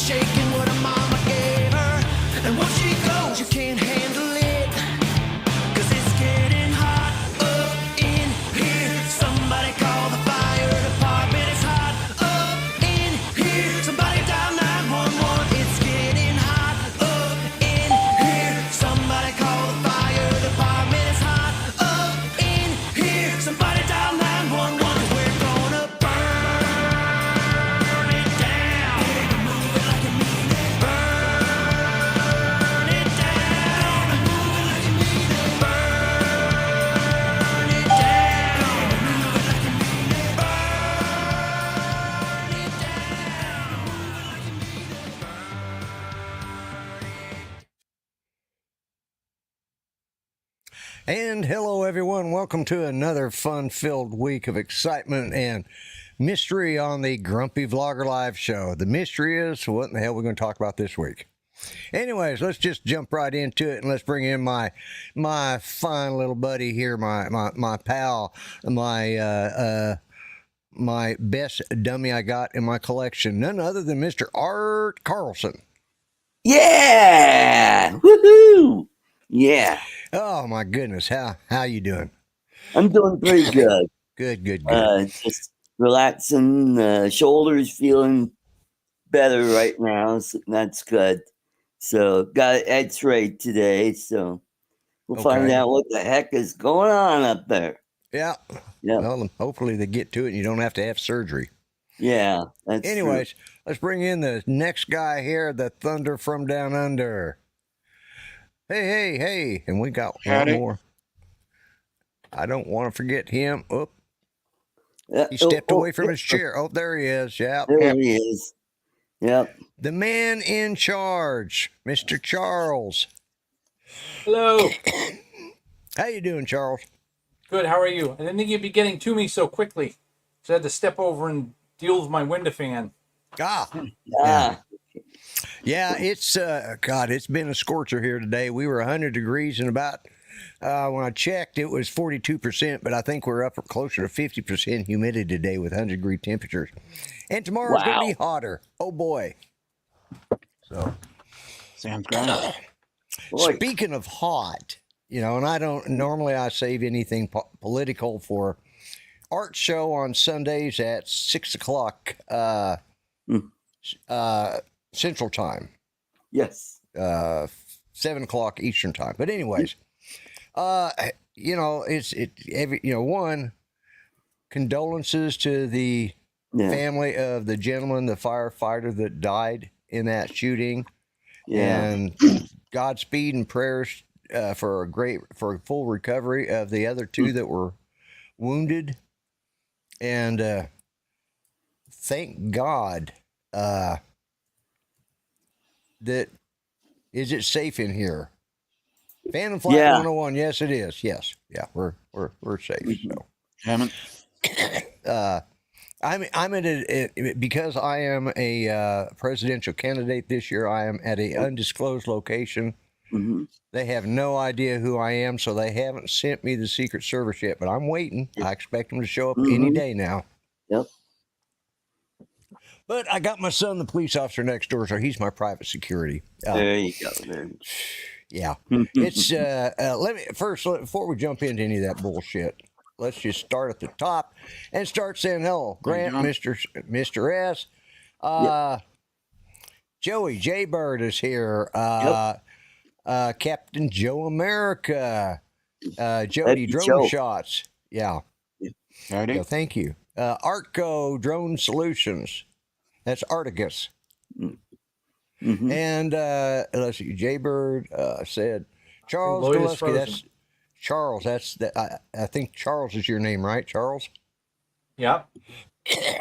shaking what her mama gave her. And once she goes, you can't handle it, 'cause it's getting hot up in here. Somebody call the fire department. It's hot up in here. Somebody dial 911. It's getting hot up in here. Somebody call the fire department. It's hot up in here. Somebody dial 911, 'cause we're gonna burn it down. Move it like you mean it. And hello, everyone. Welcome to another fun-filled week of excitement and mystery on the Grumpy Vlogger Live show. The mystery is, what in the hell we're going to talk about this week? Anyways, let's just jump right into it, and let's bring in my fine little buddy here, my pal, my best dummy I got in my collection, none other than Mr. Art Carlson. Yeah! Woohoo! Yeah. Oh my goodness, how you doing? I'm doing pretty good. Good. Just relaxing, shoulders feeling better right now, so that's good. So got an x-ray today, so we'll find out what the heck is going on up there. Yeah. Well, hopefully they get to it and you don't have to have surgery. Yeah, that's Anyways, true. Let's bring in the next guy here, the Thunder from Down Under. Hey. And we got one more. I don't want to forget him. Oh, he stepped away from his chair. Oh, there he is. Yeah. There he is. Yep. The man in charge, Mr. Charles. Hello. How you doing, Charles? Good. How are you? I didn't think you'd be getting to me so quickly, so I had to step over and deal with my window fan. Yeah, it's God, it's been a scorcher here today. We were 100 degrees and about when I checked it was 42%, but I think we're up closer to 50% humidity today with 100-degree temperatures. And tomorrow's going to be hotter. Oh boy. So sounds great. Speaking of hot, and I don't normally I save anything political for art show on Sundays at 6:00 Central Time. Yes. 7:00 Eastern Time. But anyways, one, condolences to the family of the gentleman, the firefighter that died in that shooting. Yeah. And Godspeed and prayers for a full recovery of the other two that were wounded. And thank God that is it safe in here? Fan and Flight 101, yes it is. Yes. Yeah, we're safe. So I'm at a because I am a presidential candidate this year, I am at an undisclosed location. Mm-hmm. They have no idea who I am, so they haven't sent me the Secret Service yet, but I'm waiting. I expect them to show up any day now. Yep. But I got my son, the police officer next door, so he's my private security. There you go. Yeah. It's let me first, before we jump into any of that bullshit, let's just start at the top and start saying hello. Grant, Mr. S. Joey J. Bird is here. Captain Joe America. Jody Drone Shots. Yeah. Thank you. ArtCo Drone Solutions. That's Articus. Mm-hmm. And let's see, Jay Bird said Charles Gillespie. That's Charles. That's I think Charles is your name, right, Charles? Yeah.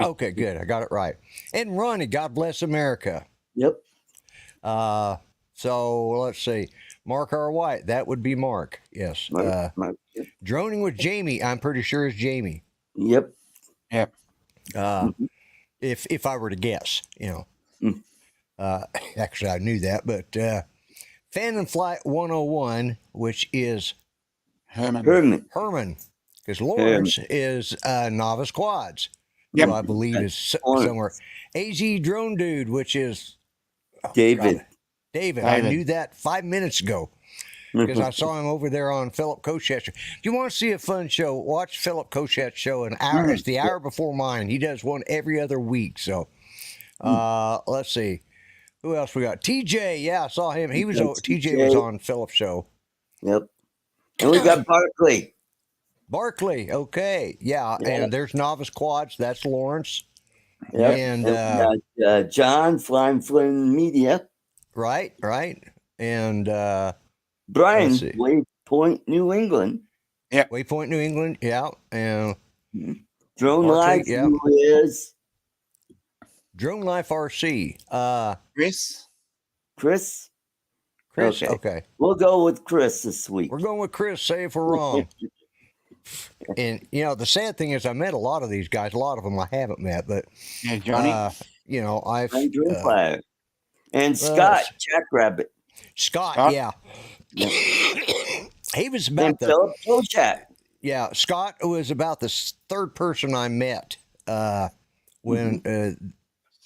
Okay, good. I got it right. And Ronnie, God bless America. Yep. So let's see, Mark R. White. That would be Mark. Yes. Mark. Droning with Jamie. I'm pretty sure is Jamie. Yep. If I were to guess, actually I knew that, but Fan and Flight 101, which is Herman, because Lawrence is Novice Quads, who I believe is somewhere. AZ Drone Dude, which is David. David. I knew that 5 minutes ago because I saw him over there on Philip Kochet's. If you want to see a fun show, watch Philip Kochet's show an hour. It's the hour before mine. He does one every other week. So let's see. Who else we got? TJ. Yeah, I saw him. He was TJ was on Philip's show. Yep. And we got Barkley. Okay. Yeah. And there's Novice Quads. That's Lawrence. Yep. And John Flying Flynn Media. Right. And Bryan, Waypoint, New England. Yeah. Waypoint, New England. Yeah. And Drone Life is Drone Life RC. Chris Chris, okay. We'll go with Chris this week. We're going with Chris, say if we're wrong. And, you know, the sad thing is I met a lot of these guys. A lot of them I haven't met, but, Yeah, Johnny. you know, I've... And Dreamfire. And Scott, Jackrabbit. Scott, yeah. He was about And Philip Kochak. Yeah, Scott was about the third person I met when,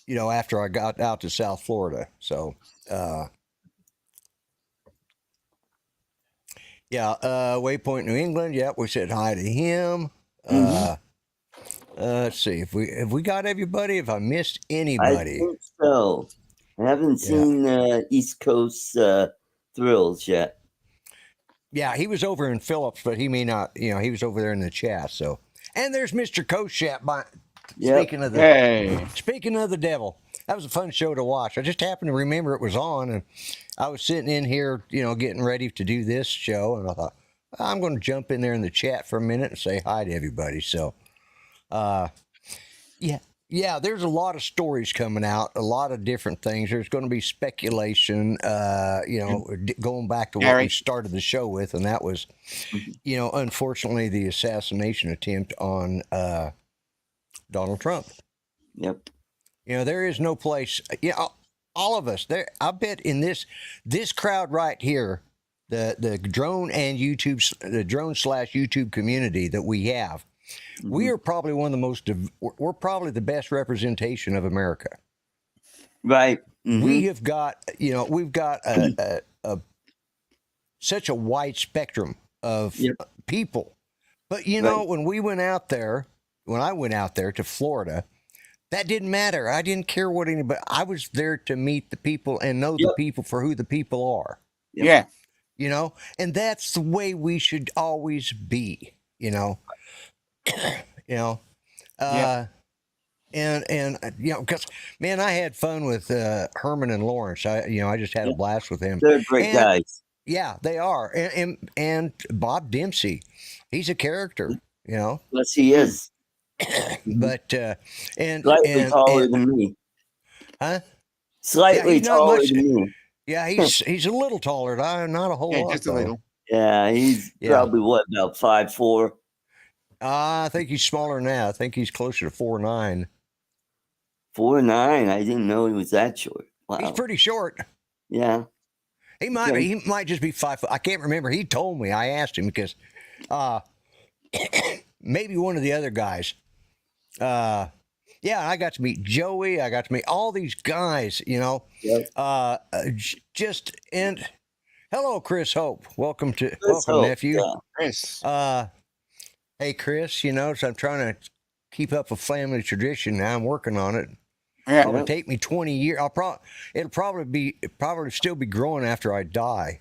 you know, after I got out to South Florida. So, yeah, Waypoint, New England. Yeah, we said hi to him. Let's see if we got everybody. If I missed anybody, I think so. I haven't seen East Coast Thrills yet. Yeah, he was over in Phillips, but he may not. You know, he was over there in the chat. So, and there's Mr. Koshat. Speaking of the devil, that was a fun show to watch. I just happened to remember it was on, and I was sitting in here, you know, getting ready to do this show, and I thought I'm going to jump in there in the chat for a minute and say hi to everybody. So, yeah, there's a lot of stories coming out, a lot of different things. There's going to be speculation, you know, going back to what we started the show with, and that was, you know, unfortunately, the assassination attempt on Donald Trump. Yep. You know, there is no place, you know, all of us there. I bet in this crowd right here, the drone and the drone/YouTube community that we have, we are probably one of the most, we're probably the best representation of America. Right. We have got, you know, we've got such a wide spectrum of people. But, you know, when I went out there to Florida, that didn't matter. I didn't care what anybody, I was there to meet the people and know the people for who the people are. Yeah. You know, and that's the way we should always be, you know. You know, and you know, because man, I had fun with Herman and Lawrence. I just had a blast with them. They're great guys. Yeah, they are. And Bob Dempsey, he's a character. You know, Yes, he is. But Slightly taller than me. Huh? Slightly taller than me. Yeah, he's a little taller. Not a whole lot. Just a little. Yeah, he's probably about 5'4". I think he's smaller than that. I think he's closer to 4'9". 4'9". I didn't know he was that short. Wow. He's pretty short. Yeah. He might just be 5 foot. I can't remember. He told me. I asked him because maybe one of the other guys. Yeah, I got to meet Joey. I got to meet all these guys, you know. Yep. And hello, Chris Hope. Welcome, nephew. Yeah. Chris. Hey, Chris, you know, so I'm trying to keep up a family tradition now. I'm working on it. Yeah. It'll take me 20 years. It'll probably still be growing after I die.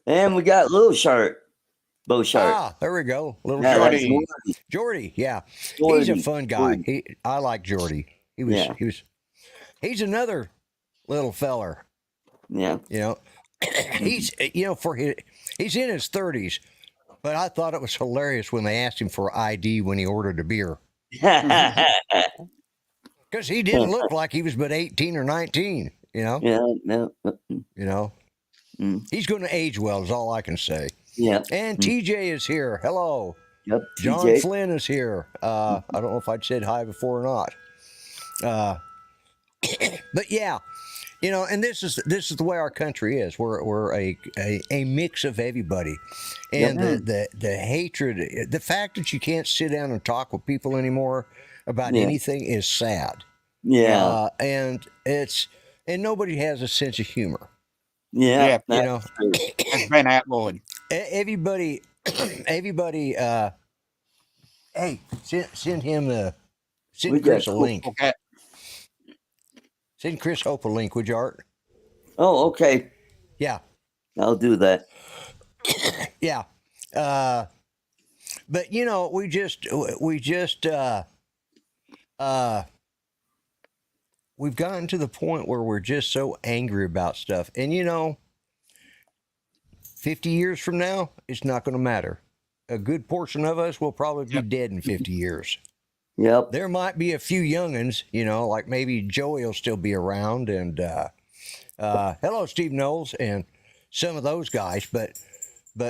And we got Little Shark. Bo Shark. Ah, there we go. Little Jordy. Yeah. He's a fun guy. I like Jordy. He's another little feller. Yeah. You know, he's in his 30s, but I thought it was hilarious when they asked him for ID when he ordered a beer. Because he didn't look like he was but 18 or 19, you know? Yeah, no. You know? He's going to age well is all I can say. Yeah. And TJ is here. Hello. Yep. John TJ. Flynn is here. I don't know if I'd said hi before or not. But yeah, you know, and this is the way our country is. We're a mix of everybody, and the hatred, the fact that you can't sit down and talk with people anymore about anything is sad. Yeah, and nobody has a sense of humor. Yeah, you know, That's Ben Atwood. everybody. Hey, send him send Chris a link. Okay. Send Chris Hope a link, would you, Art? Oh, okay. Yeah. I'll do that. Yeah. But you know, we've gotten to the point where we're just so angry about stuff. And you know, 50 years from now, it's not going to matter. A good portion of us will probably be dead in 50 years. Yep. There might be a few youngins, like maybe Joey will still be around, and hello, Steve Knowles, and some of those guys. But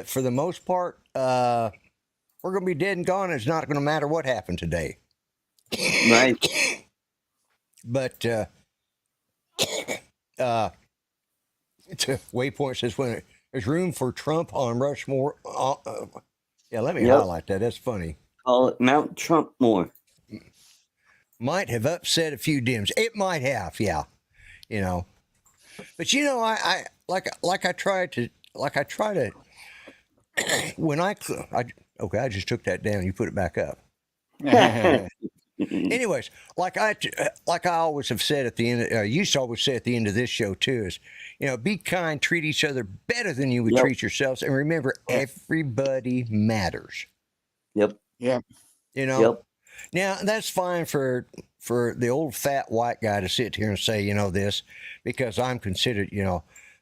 for the most part, we're going to be dead and gone. It's not going to matter what happened today. Right. But Waypoint says when there's room for Trump on Rushmore. Yeah, let me highlight that. That's funny. Call it Mount Trumpmore. Might have upset a few Dems. It might have, yeah. But I try to when I just took that down. You put it back up. Anyways, like I always have said at the end, used to always say at the end of this show too, is be kind, treat each other better than you would treat yourselves, and remember everybody matters. Yep. Yeah. Now that's fine for the old fat white guy to sit here and say this, because I'm considered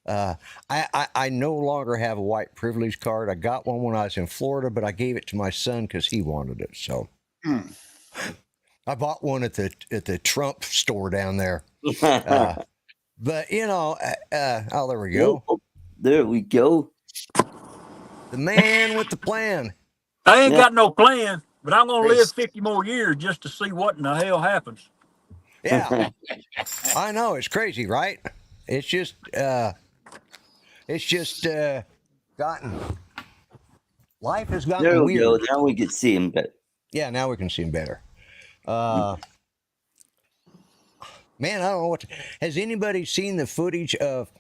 I no longer have a white privilege card. I got one when I was in Florida, but I gave it to my son because he wanted it. So. I bought one at the Trump store down there. But there we go. There we go. The man with the plan. I ain't got no plan, but I'm gonna live 50 more years just to see what in the hell happens. Yeah. I know, it's crazy, right? It's just gotten life has gotten there we weird. go. Now we can see him better. Yeah, now we can see him better. Man, I don't know has anybody seen the footage of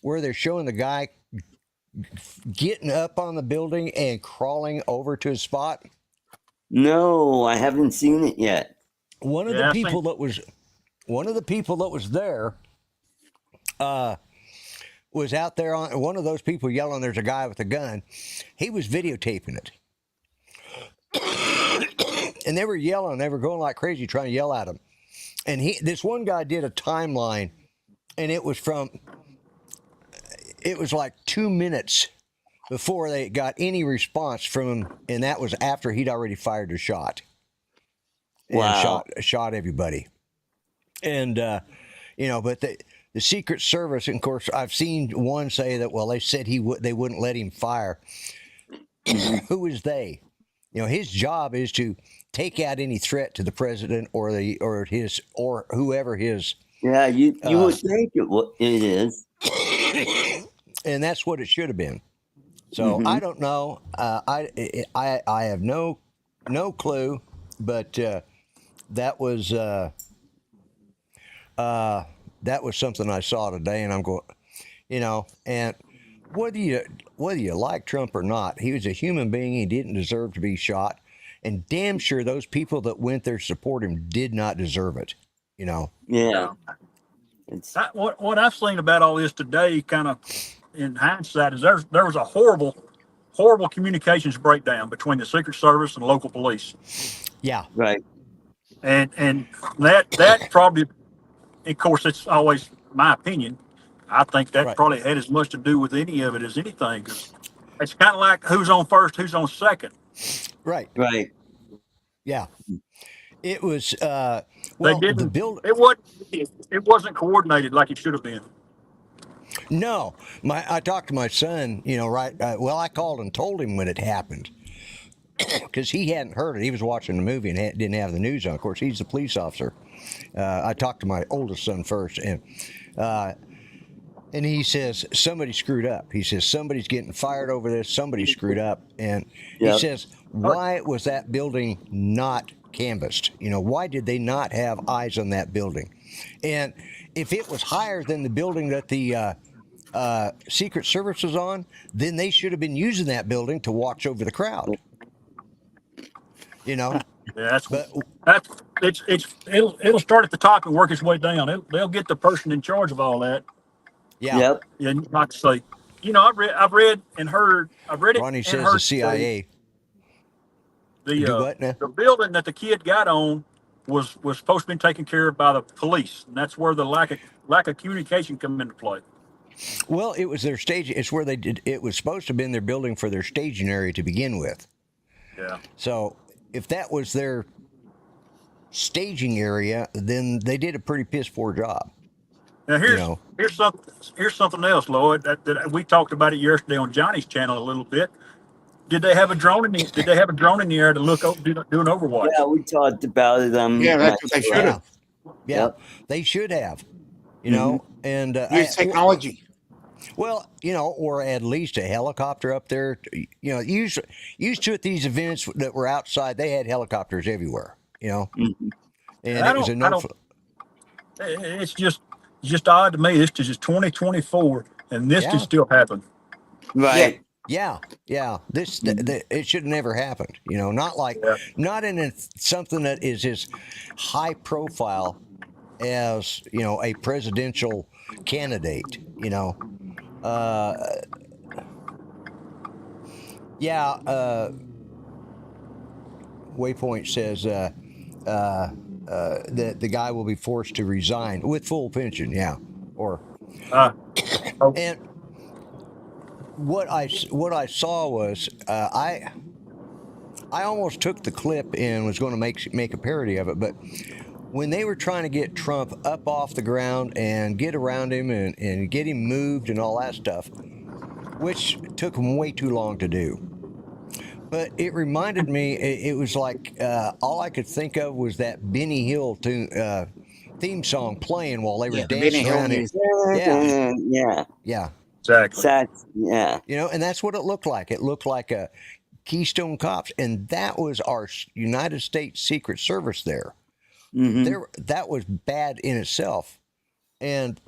where they're showing the guy getting up on the building and crawling over to his spot? No, I haven't seen it yet. One of the people that was there was out there on one of those people yelling, "There's a guy with a gun." He was videotaping it. And they were yelling, they were going like crazy trying to yell at him. And this one guy did a timeline, and it was like 2 minutes before they got any response from him, and that was after he'd already fired a shot. Wow. And shot everybody. And but the Secret Service, and of course, I've seen one say that, well, they said they wouldn't let him fire. Who is they? His job is to take out any threat to the president or whoever his. Yeah, you would think it is. And that's what it should have been. So I don't know. I have no clue, but that was something I saw today, and I'm going, and whether you like Trump or not, he was a human being. He didn't deserve to be shot, and damn sure those people that went there to support him did not deserve it. Yeah. What I've seen about all this today, kind of in hindsight, is there was a horrible communications breakdown between the Secret Service and local police. Yeah. Right. And that probably, of course, it's always my opinion. I think that probably had as much to do with any of it as anything. 'Cause it's kind of like who's on first, who's on second. Right. Right. Yeah. It was. It wasn't coordinated like it should have been. No, I talked to my son. I called and told him when it happened because he hadn't heard it. He was watching the movie and didn't have the news on. Of course, he's a police officer. I talked to my oldest son first, and he says, somebody screwed up. He says, somebody's getting fired over this. Somebody screwed up. And he says, why was that building not canvassed? Why did they not have eyes on that building? And if it was higher than the building that the Secret Service was on, then they should have been using that building to watch over the crowd. Yeah, it'll start at the top and work its way down. They'll get the person in charge of all that. Yeah. Yep. Yeah, like I say, I've read and heard. I've read it. Ronnie and says heard the CIA. The building that the kid got on was supposed to be taken care of by the police, and that's where the lack of communication come into play. Well, it was their stage. It's where they did. It was supposed to have been their building for their staging area to begin with. Yeah. So if that was their staging area, then they did a pretty piss poor job. Now here's something else, Lloyd. That we talked about it yesterday on Johnny's channel a little bit. Did they have a drone in the air to look do an Overwatch? Yeah, we talked about it. Yeah, that's what they should have. Yeah, Yep. they should have. You know, and Use technology. well, or at least a helicopter up there. Used to at these events that were outside, they had helicopters everywhere. And it was It's just odd to me. This is just 2024, and this can still happen. Right. Yeah. This it should have never happened. Not in something that is as high profile as a presidential candidate. Waypoint says that the guy will be forced to resign with full pension. Yeah, and what I saw was I almost took the clip and was going to make a parody of it, but when they were trying to get Trump up off the ground and get around him and get him moved and all that stuff, which took him way too long to do. But it reminded me, it was like all I could think of was that Benny Hill theme song playing while they were dancing around it. Yeah. Exactly. Yeah. And that's what it looked like. It looked like a Keystone Cops, and that was our United States Secret Service there. That was bad in itself, and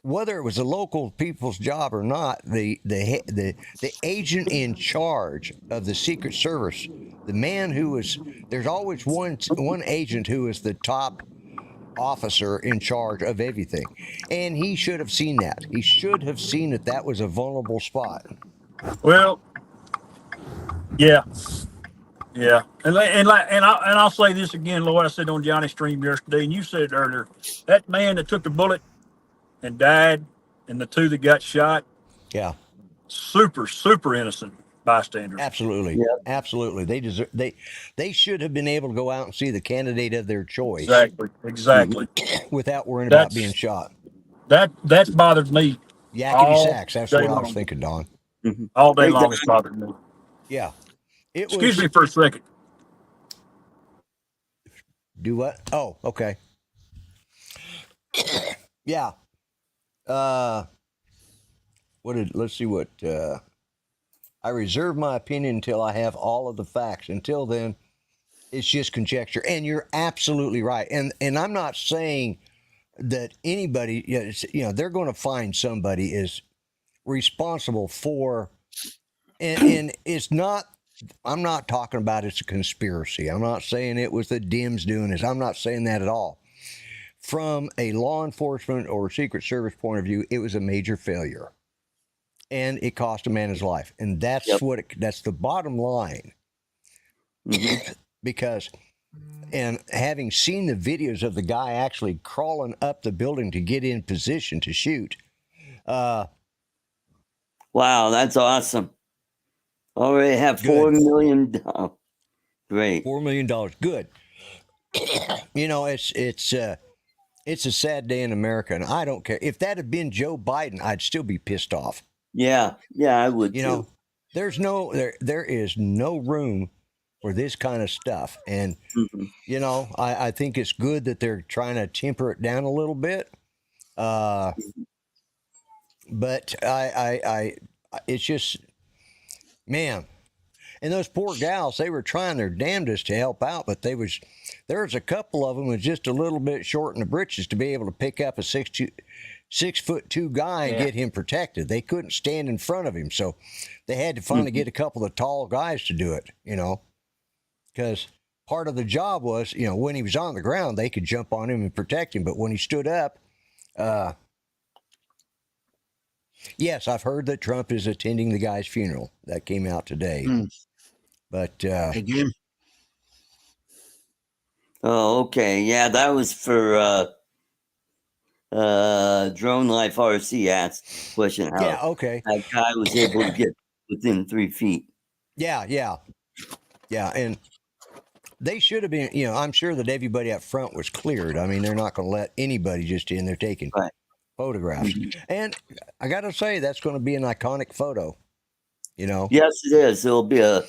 whether it was a local people's job or not, the agent in charge of the Secret Service, the man who was, there's always one agent who is the top officer in charge of everything, and he should have seen that. He should have seen that was a vulnerable spot. Well, yeah. Yeah, and I'll say this again, Lloyd. I said on Johnny's stream yesterday, and you said it earlier, that man that took the bullet and died, and the two that got shot, super innocent bystanders. Absolutely, absolutely. They should have been able to go out and see the candidate of their choice. Exactly. Without worrying about being shot. That's bothered me. Yakety sax. That's what I was thinking, Don. All day long, it's bothered me. Yeah. Excuse me for a second. Do what? Oh, okay. Yeah. Let's see what, I reserve my opinion until I have all of the facts. Until then, it's just conjecture. And you're absolutely right. And I'm not saying that anybody, they're going to find somebody is responsible for, and it's not, I'm not talking about it's a conspiracy. I'm not saying it was the Dems doing this. I'm not saying that at all. From a law enforcement or Secret Service point of view, it was a major failure. And it cost a man his life. And that's that's the bottom line. Because, and having seen the videos of the guy actually crawling up the building to get in position to shoot. Wow, that's awesome. Already have $4 million. Great. $4 million. Good. It's a sad day in America, and I don't care. If that had been Joe Biden, I'd still be pissed off. Yeah, I would too. There is no room for this kind of stuff. And I think it's good that they're trying to temper it down a little bit. But it's just, man, and those poor gals, they were trying their damnedest to help out, but there was a couple of them was just a little bit short in the britches to be able to pick up a 6'2" guy and get him protected. They couldn't stand in front of him, so they had to finally get a couple of tall guys to do it, because part of the job was, when he was on the ground, they could jump on him and protect him, but when he stood up, yes, I've heard that Trump is attending the guy's funeral. That came out today. But Again. Oh, okay. Yeah, that was for Drone Life RC asked question how that guy was able to get within 3 feet. Yeah. And They should have been, I'm sure that everybody up front was cleared. I mean, they're not going to let anybody just in there taking Right. photographs. And I got to say, that's going to be an iconic photo, Yes, it is. It'll be a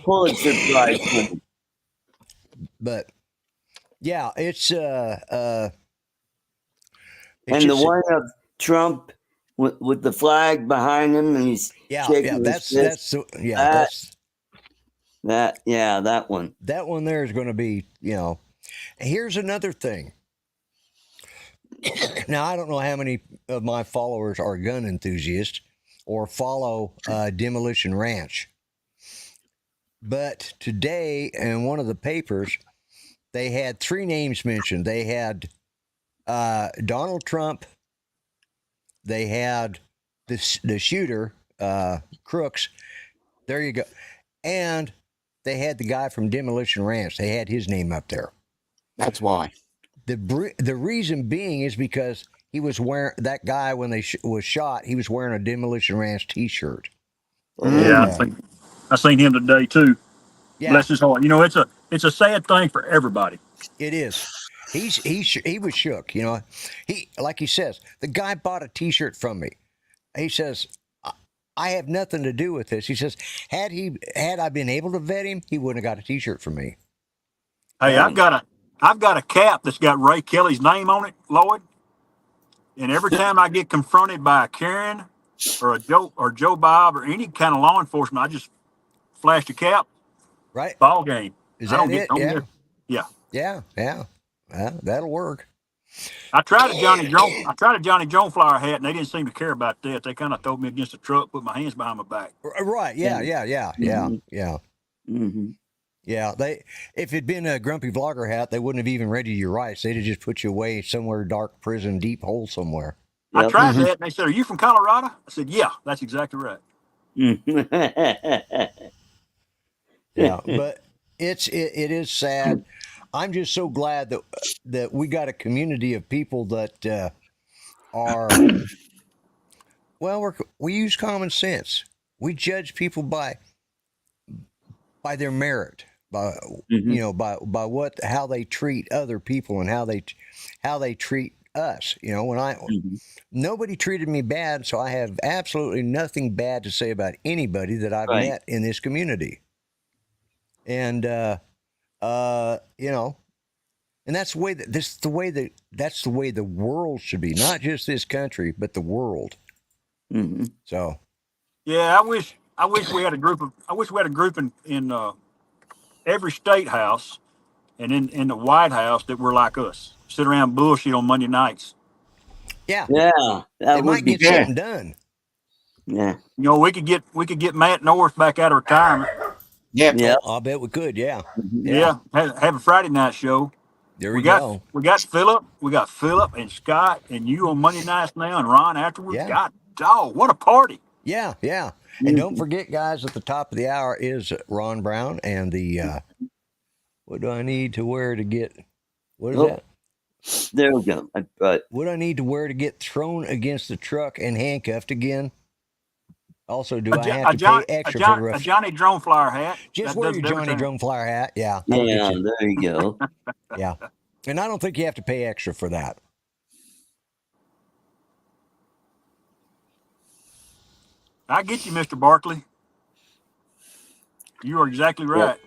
Pulitzer Prize winner. But yeah, it's And the one of Trump with the flag behind him, and he's shaking his fist. That one. That one there is going to be, Here's another thing. Now, I don't know how many of my followers are gun enthusiasts or follow Demolition Ranch. But today, in one of the papers, they had 3 names mentioned. They had Donald Trump. They had the shooter, Crooks. There you go. And they had the guy from Demolition Ranch. They had his name up there. That's why. The reason being is because he was wearing, that guy when they was shot, he was wearing a Demolition Ranch T-shirt. Yeah, I seen him today too. Yeah. Bless his heart. It's a sad thing for everybody. It is. He was shook. He, like he says, the guy bought a T-shirt from me. He says, I have nothing to do with this. He says, had I been able to vet him, he wouldn't have got a T-shirt from me. Hey, I've got a cap that's got Ray Kelly's name on it, Lloyd. And every time I get confronted by a Karen or a Joe Bob or any kind of law enforcement, I just flash the cap. Right. Ball game. Is that it? Yeah. Yeah. Well, that'll work. I tried a Johnny Jones flower hat, and they didn't seem to care about that. They kind of threw me against the truck, put my hands behind my back. Right. Yeah. Mm-hmm. Yeah, if it'd been a grumpy vlogger hat, they wouldn't have even read you your rights. They'd have just put you away somewhere, dark prison, deep hole somewhere. I tried that, and they said, "Are you from Colorado?" I said, "Yeah, that's exactly right." Yeah, but it is sad. I'm just so glad that we got a community of people that are we use common sense. We judge people by their merit, by how they treat other people and how they treat us. Nobody treated me bad, so I have absolutely nothing bad to say about anybody that I've met in this community. And and that's the way that's the way the world should be, not just this country, but the world. Mm-hmm. So, yeah, I wish we had a group in every state house and in the White House that were like us. Sit around bullshit on Monday nights. Yeah, that might get something done. Yeah, we could get Matt North back out of retirement. Yeah. I'll bet we could. Yeah. Yeah. Have a Friday night show. There we go. We got Philip and Scott and you on Monday nights now, and Ron afterwards. Yeah. God, dog, what a party! Yeah. And don't forget, guys, at the top of the hour is Ron Brown and the what do I need to wear to get? What is that? There we go. What do I need to wear to get thrown against the truck and handcuffed again? Also, do I have to pay extra for the rest? A Johnny Drone Flower hat. Just wear your Johnny Drone Flower hat. Yeah. Yeah, there you go. Yeah. And I don't think you have to pay extra for that. I get you, Mr. Barkley. You are exactly right.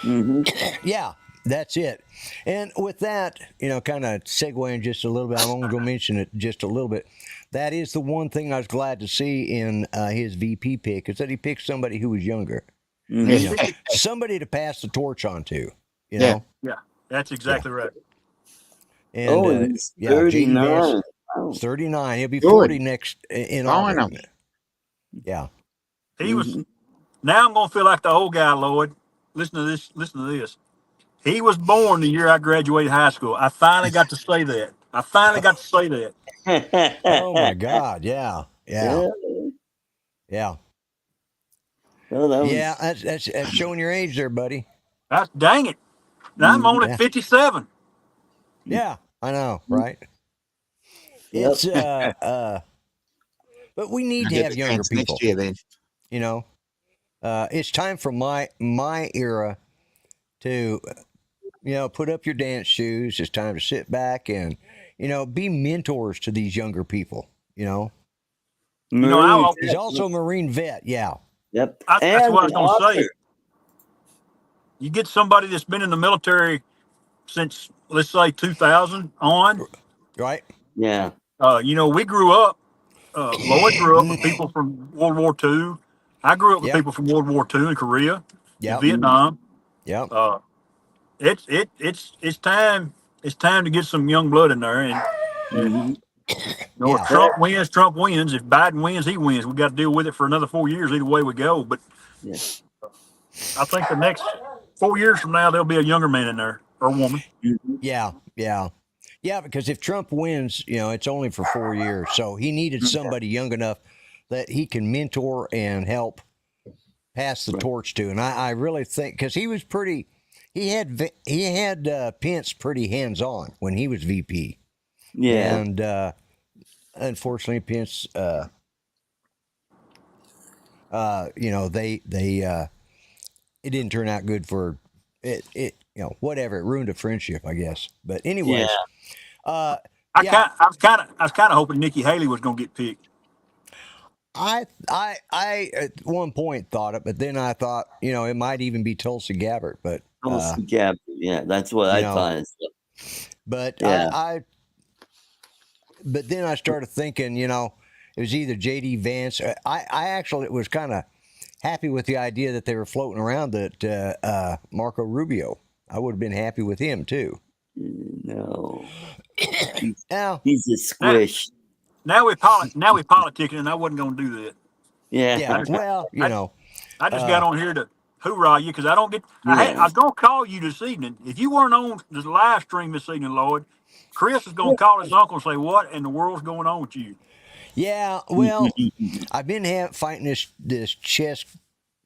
Mm-hmm. Yeah, that's it. And with that, kind of segueing just a little bit, I'm only going to mention it just a little bit. That is the one thing I was glad to see in his VP pick, is that he picked somebody who was younger. Mm-hmm. Somebody to pass the torch on to, know? Yeah, that's exactly right. And, he's 39. 39. He'll be 40 next in August. Yeah. He was. Now I'm going to feel like the old guy, Lloyd. Listen to this. He was born the year I graduated high school. I finally got to say that. Oh my God! Yeah. Well, that's showing your age there, buddy. Dang it! Now I'm only 57. Yeah, I know, right? It's but we need to have younger people. Next year, then. It's time for my era to, put up your dance shoes. It's time to sit back and, be mentors to these younger people, Marine He's vet. also a Marine vet. Yeah. Yep. That's And what I was an going to say. author. You get somebody that's been in the military since, let's say, 2000 on. Right. Yeah. We grew up. Lloyd grew up with people from World War II. I grew up with Yep. people from World War II in Korea, in Yep. Vietnam. Yep. It's time. It's time to get some young blood in there. And Mhm. Yeah. if Trump wins, Trump wins. If Biden wins, he wins. We got to deal with it for another 4 years. Either way we go. But Yeah. I think the next 4 years from now, there'll be a younger man in there or woman. Mhm. Yeah. Yeah. Yeah. Because if Trump wins, it's only for 4 years. So he needed somebody young enough that he can mentor and help pass the torch to. And I really think, because he was pretty, he had Pence pretty hands on when he was VP. Yeah. And unfortunately, Pence, it didn't turn out good for it. Whatever. It ruined a friendship, I guess. But anyways, I was kind of hoping Nikki Haley was going to get picked. I at one point thought it, but then I thought, it might even be Tulsi Gabbard, but Yeah, that's what I thought. But Yeah. but then I started thinking, it was either JD Vance. I actually was kind of happy with the idea that they were floating around that Marco Rubio. I would have been happy with him too. No. Now, He's a squish. Now we politicking, and I wasn't going to do that. Yeah. yeah, well, I just got on here to hoorah you because I don't get. I was going to call you this evening. If you weren't on the live stream this evening, Lloyd, Chris is going to call his uncle and say, "What in the world's going on with you?" Yeah, well, I've been fighting this chest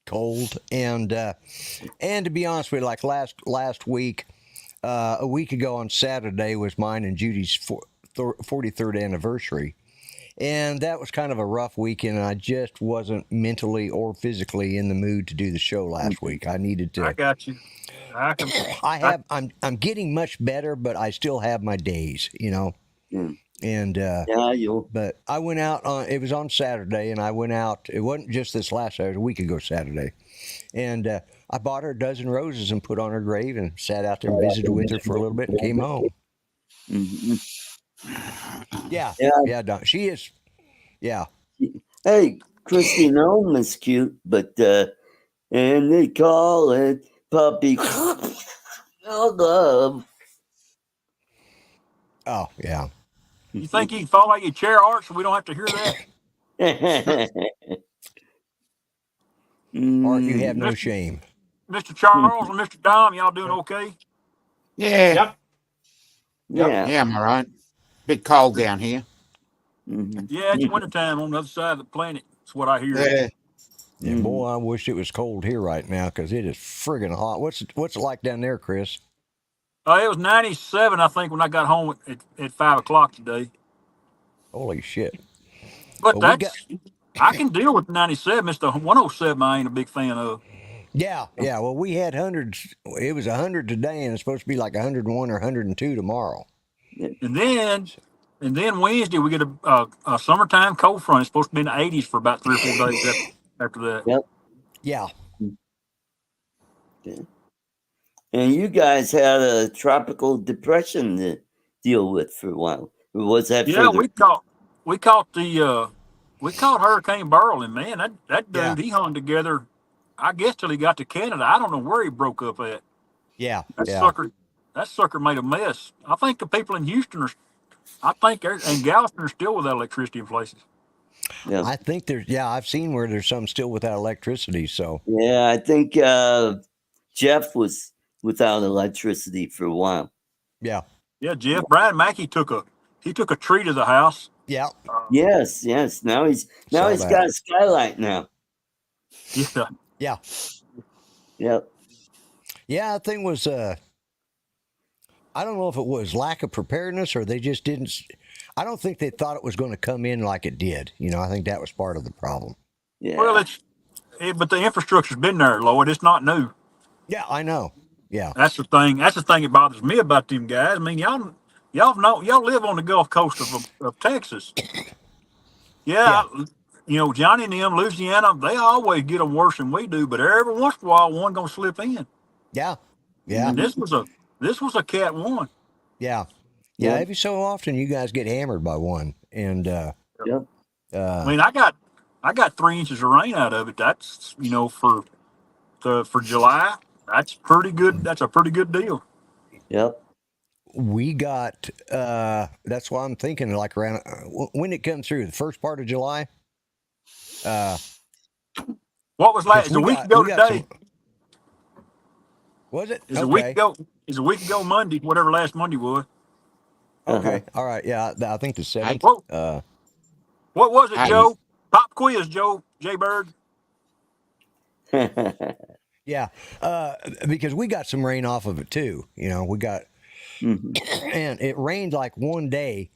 cold, and to be honest with you, like last week, a week ago on Saturday was mine and Judy's 43rd anniversary, and that was kind of a rough weekend. And I just wasn't mentally or physically in the mood to do the show last week. I needed to. I got you. I'm getting much better, but I still have my days, And but I went out it was on Saturday, and I went out. It wasn't just this last Saturday, a week ago Saturday, and I bought her a dozen roses and put on her grave and sat out there and visited with her for a little bit and came home. Mhm. Yeah, Don. She is. Yeah. Hey, Christy Nome is cute, but and they call it puppy love. Oh yeah. You think you can fall out your chair, Art, so we don't have to hear that? Art, you have no shame. Mr. Charles and Mr. Dom, y'all doing okay? Yeah. Yep. Yeah. Yeah, I'm all right. Bit cold down here. Mhm. Yeah, it's wintertime on the other side of the planet. That's what I hear. Yeah. Yeah, boy, I wish it was cold here right now because it is friggin' hot. What's it like down there, Chris? It was 97, I think, when I got home at 5 o'clock today. Holy shit! But Well, I can deal with 97. It's the 107 I ain't a big fan of. Yeah. Well, we had hundreds. It was 100 today, and it's supposed to be like 101 or 102 tomorrow. And then Wednesday we get a summertime cold front. It's supposed to be in the 80s for about 3 or 4 days after that. Yep. Yeah. And you guys had a tropical depression to deal with for a while. Was that? Yeah, we caught Hurricane Burl, and man, that dude, Yeah. he hung together, I guess, till he got to Canada. I don't know where he broke up at. Yeah. That sucker made a mess. I think the people in Houston and Galveston are still without electricity in places. Yeah. I think I've seen where there's some still without electricity. So Yeah, I think Jeff was without electricity for a while. yeah. Yeah, Jeff Brian Mackey took a tree to the house. Yeah. Yes. Now he's got a skylight now. Yeah. Yeah. Yep. Yeah. I think was I don't know if it was lack of preparedness or they just didn't. I don't think they thought it was going to come in like it did. I think that was part of the problem. Yeah. Well, but the infrastructure's been there, Lloyd. It's not new. Yeah, I know. Yeah. That's the thing. That's the thing that bothers me about them guys. I mean, y'all live on the Gulf Coast of Texas. Yeah, Johnny and them, Louisiana, they always get them worse than we do. But every once in a while, one gonna slip in. Yeah. Yeah. And this was a Cat 1. Yeah. Yeah. Yep. Every so often, you guys get hammered by one, and Yep. I mean, I got 3 inches of rain out of it. That's for July. That's pretty good. That's a pretty good deal. Yep. we got. That's why I'm thinking like around when it comes through the first part of July. What was last? It's a week ago today. Was it? It's a week ago. It's a week ago Monday, whatever last Monday was. Okay. All right. Yeah. I think the 7th. What was it, I- Joe? Pop quiz, Joe. J Bird. Yeah. Because we got some rain off of it too. We got, and it rained like one day,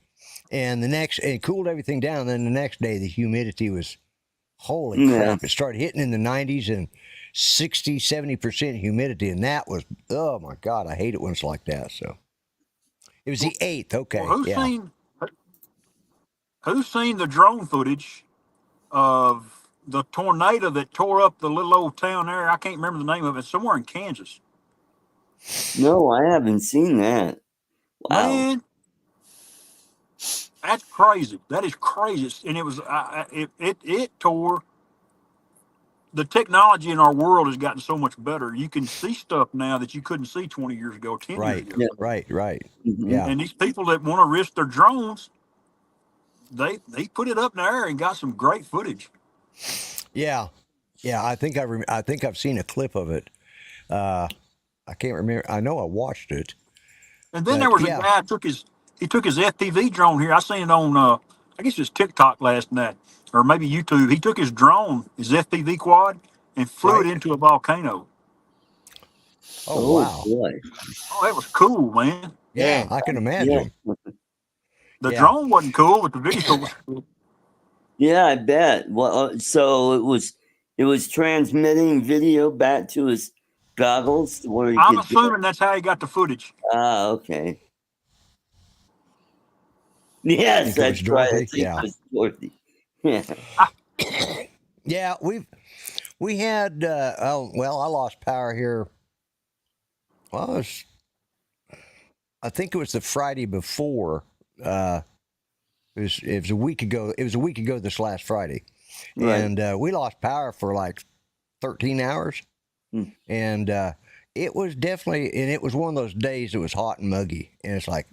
and it cooled everything down. Then the next day, the humidity was, holy crap! It started hitting in the 90s and 60, 70% humidity, and that was, oh my God, I hate it when it's like that. So it was the 8th. Okay. Well, who's seen the drone footage of the tornado that tore up the little old town there? I can't remember the name of it. Somewhere in Kansas. No, I haven't seen that. Wow. Man, that's crazy. That is crazy. And it was it tore. The technology in our world has gotten so much better. You can see stuff now that you couldn't see 20 years ago, 10 years ago. Yeah. Right. Mhm. Yeah. And these people that want to risk their drones, they put it up in the air and got some great footage. Yeah. I think I've seen a clip of it. I can't remember. I know I watched it. And then there was a guy took his FPV drone here. I seen it on I guess it was TikTok last night, or maybe YouTube. He took his drone, his FPV quad, and flew it into a volcano. Oh wow. Boy. Oh, that was cool, man. Yeah, I can imagine. The drone wasn't cool, but the video was cool. Yeah, I bet. Well, so it was transmitting video back to his goggles where he I'm assuming that's how he got the footage. Ah, okay. Yes, that's right. Dorothy. Yeah. Yeah, we had I lost power here. Well, I think it was the Friday before. It was a week ago. It was a week ago this last Friday, Right. and we lost power for like 13 hours, and it was definitely, and it was one of those days that was hot and muggy, and it's like,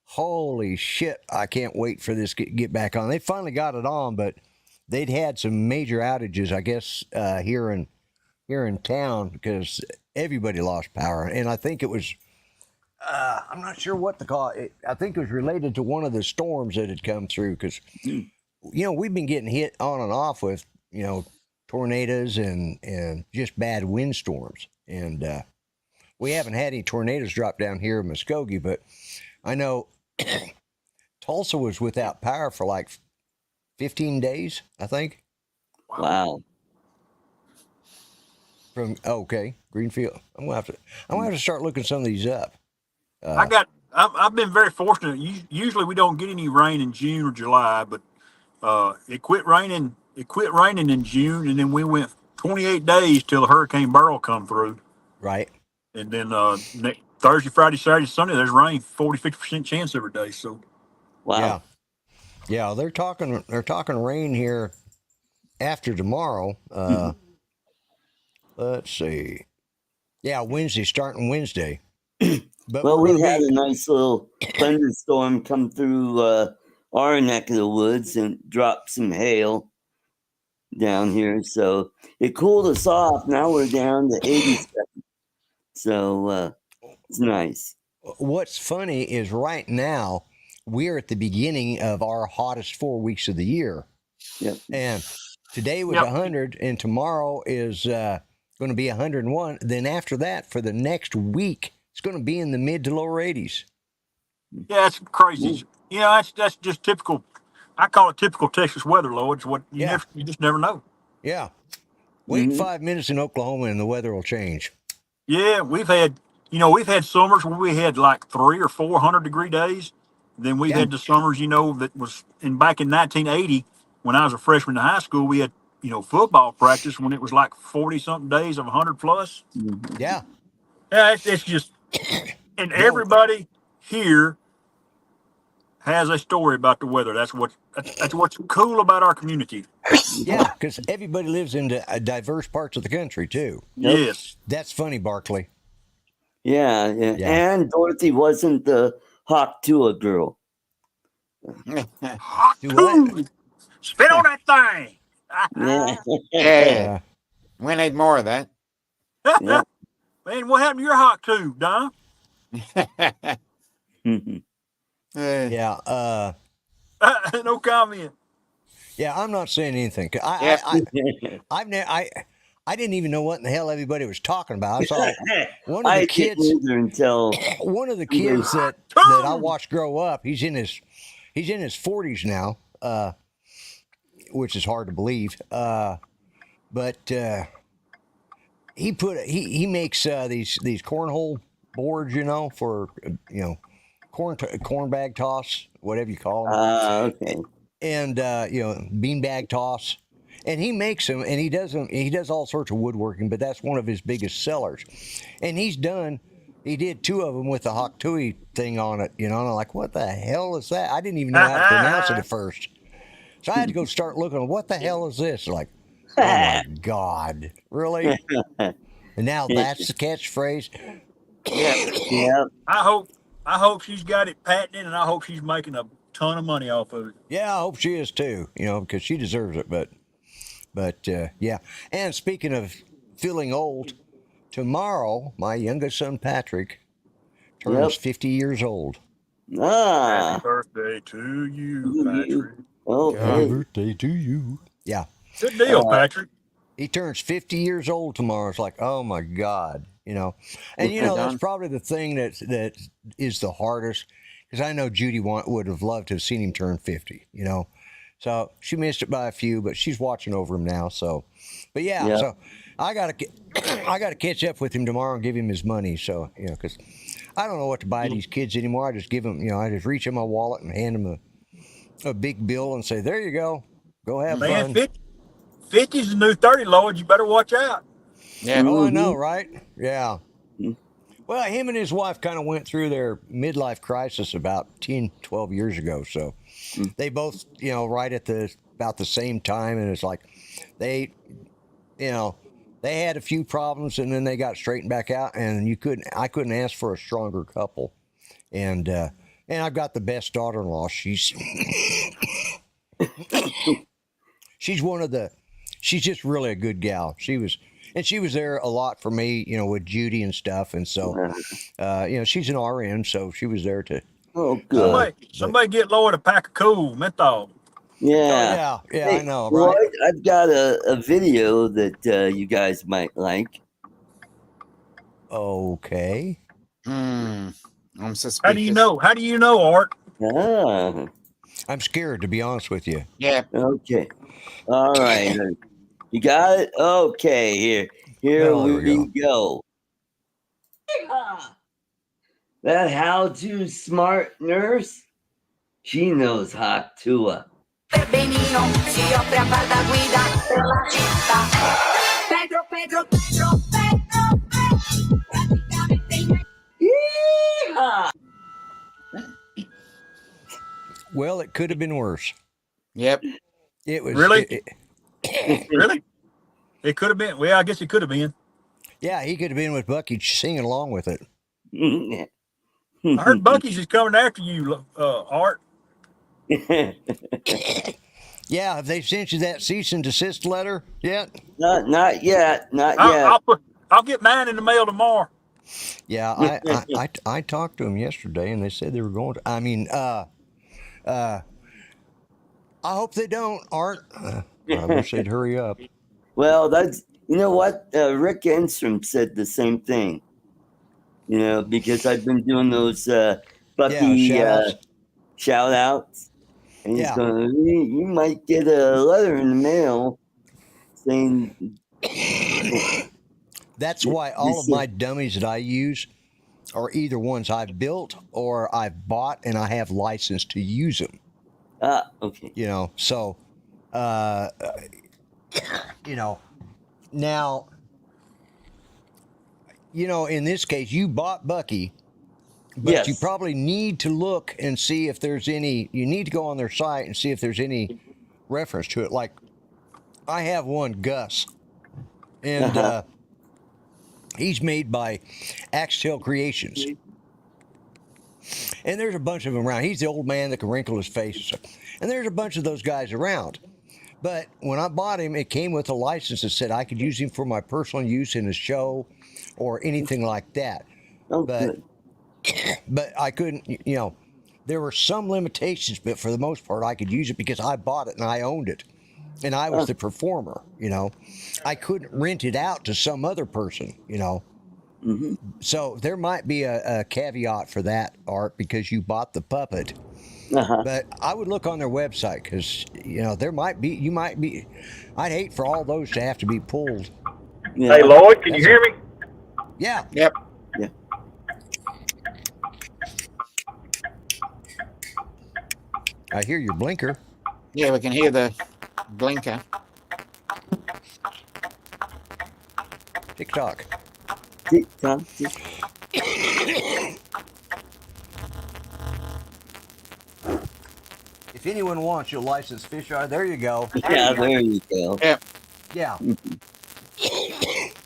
holy shit! I can't wait for this to get back on. They finally got it on, but they'd had some major outages, I guess, here in town because everybody lost power, and I think it was. I'm not sure what to call it. I think it was related to one of the storms that had come through because, we've been getting hit on and off with, tornadoes and just bad windstorms. And we haven't had any tornadoes drop down here in Muskogee, but I know Tulsa was without power for like 15 days, I think. Wow. Greenfield. I'm gonna have to start looking some of these up. I've been very fortunate. Usually we don't get any rain in June or July, but it quit raining. It quit raining in June, and then we went 28 days till Hurricane Beryl come through. Right. And then Thursday, Friday, Saturday, Sunday, there's rain, 40-50% chance every day. So, wow. Yeah, they're talking rain here after tomorrow. Let's see. Yeah, starting Wednesday. But we had a nice little thunderstorm come through our neck of the woods and drop some hail down here. So it cooled us off. Now we're down to 87. So it's nice. What's funny is right now we're at the beginning of our hottest 4 weeks of the year. Yep. And today was 100 and tomorrow is going to be 101. Then after that, for the next week, it's going to be in the mid to lower 80s. Yeah, it's crazy. That's just typical. I call it typical Texas weather, Lloyd. It's what you just never know. Yeah. Wait 5 minutes in Oklahoma and the weather will change. Yeah, we've had summers where we had like 300 or 400 degree days. Then we've Yeah. had the summers, that was back in 1980 when I was a freshman in high school. We had football practice when it was like 40 something days of 100 plus. Mhm. Yeah. Yeah, it's just, and No. everybody here has a story about the weather. That's what's cool about our community. Yeah, because everybody lives in diverse parts of the country too. Yep. Yes. That's funny, Barkley. Yeah, yeah. Yeah. And Dorothy wasn't the Hawk Tua girl. Hot Do what? too. Spit on that thing. Yeah. Yeah. We need more of that. Yeah. Man, what happened to your hot tube, Don? Mhm. Yeah. No comment. Yeah. I'm not saying anything. Yep. I didn't even know what in the hell everybody was talking about. I saw one of I the didn't kids. either until One of the kids that I watched grow up. He's in his 40s now, which is hard to believe. But he makes these cornhole boards, for corn bag toss, whatever you call them, okay. and beanbag toss. And he makes them, and he does all sorts of woodworking, but that's one of his biggest sellers. And he did 2 of them with the Hoktui thing on it, and I'm like, what the hell is that? I didn't even know how to pronounce it at first. So I had to go start looking, what the hell is this? Like, oh my God, really? And now that's the catchphrase. Yeah. I hope she's got it patented, and I hope she's making a ton of money off of it. Yeah, I hope she is too, because she deserves it. But yeah. And speaking of feeling old, tomorrow, my youngest son, Patrick, turns 50 years old. Ah. Happy birthday to you, You. Patrick. Oh, Happy hey. birthday to you. Yeah. Good deal, Patrick. He turns 50 years old tomorrow. It's like, oh my God, And that's probably the thing that is the hardest, because I know Judy would have loved to have seen him turn 50, So she missed it by a few, but she's watching over him now. So, but yeah. Yep. So I gotta catch up with him tomorrow and give him his money. So because I don't know what to buy these kids anymore. I just give them, I just reach in my wallet and hand them a big bill and say, there you go, go have Man, fun. 50's the new 30, Lloyd. You better watch out. Yeah. Oh, I know, right? Yeah. Well, him and his wife kind of went through their midlife crisis about 10, 12 years ago. So they both, right at about the same time. And it's like they had a few problems and then they got straightened back out, and I couldn't ask for a stronger couple. And I've got the best daughter-in-law. She's she's just really a good gal. She was there a lot for me, with Judy and stuff. And so, she's an RN, so she was there to. Oh, good. Somebody get Lloyd a pack of cool menthol. Yeah. Yeah, Hey, I know, right? Lloyd, I've got a video that you guys might like. Okay. I'm suspicious. How do you know? How do you know, Art? Ah. I'm scared, to be honest with you. Yeah. Okay. All right. You got it? Okay. Here Oh, there we we go. That how to smart nurse? She knows Hawk Tua. Benino si offre a far da guida per la città. Pedro. Yeehaw! Well, it could have been worse. Yep. It was Really? Really? It could have been. Well, I guess it could have been. yeah, he could have been with Bucky singing along with it. I heard Bucky's is coming after you, Art. Yeah, have they sent you that cease and desist letter yet? Not yet. Not yet. I'll get mine in the mail tomorrow. Yeah, I talked to them yesterday, and they said they were going to. I mean, I hope they don't, Art. I wish they'd hurry up. Well, you know what? Rick Enstrom said the same thing. Because I've been doing those Bucky shout outs. And he's going, you might get a letter in the mail saying. That's why all of my dummies that I use are either ones I've built or I've bought and I have license to use them. Okay. You know, so, you know, now, you know, in this case, you bought Bucky, but Yes. you probably need to look and see if there's any, you need to go on their site and see if there's any reference to it. Like, I have one, Gus, and he's made by Axtell Creations. And there's a bunch of them around. He's the old man that can wrinkle his face and stuff. And there's a bunch of those guys around. But when I bought him, it came with a license that said I could use him for my personal use in a show or anything like that. Oh, But good. but I couldn't, you know, there were some limitations, but for the most part, I could use it because I bought it and I owned it. And I was the performer, you know. I couldn't rent it out to some other person, you know. Mm-hmm. So there might be a caveat for that, Art, because you bought the puppet. But I would look on their website because, you know, there might be, you might be, I'd hate for all those to have to be pulled. Yeah. Hey, Lloyd, can you hear me? Yeah. Yep. Yeah. I hear your blinker. Yeah, we can hear the blinker. TikTok. TikTok. If anyone wants, you'll license fisheye. There you go. Yeah, there you go. Yep. Yeah.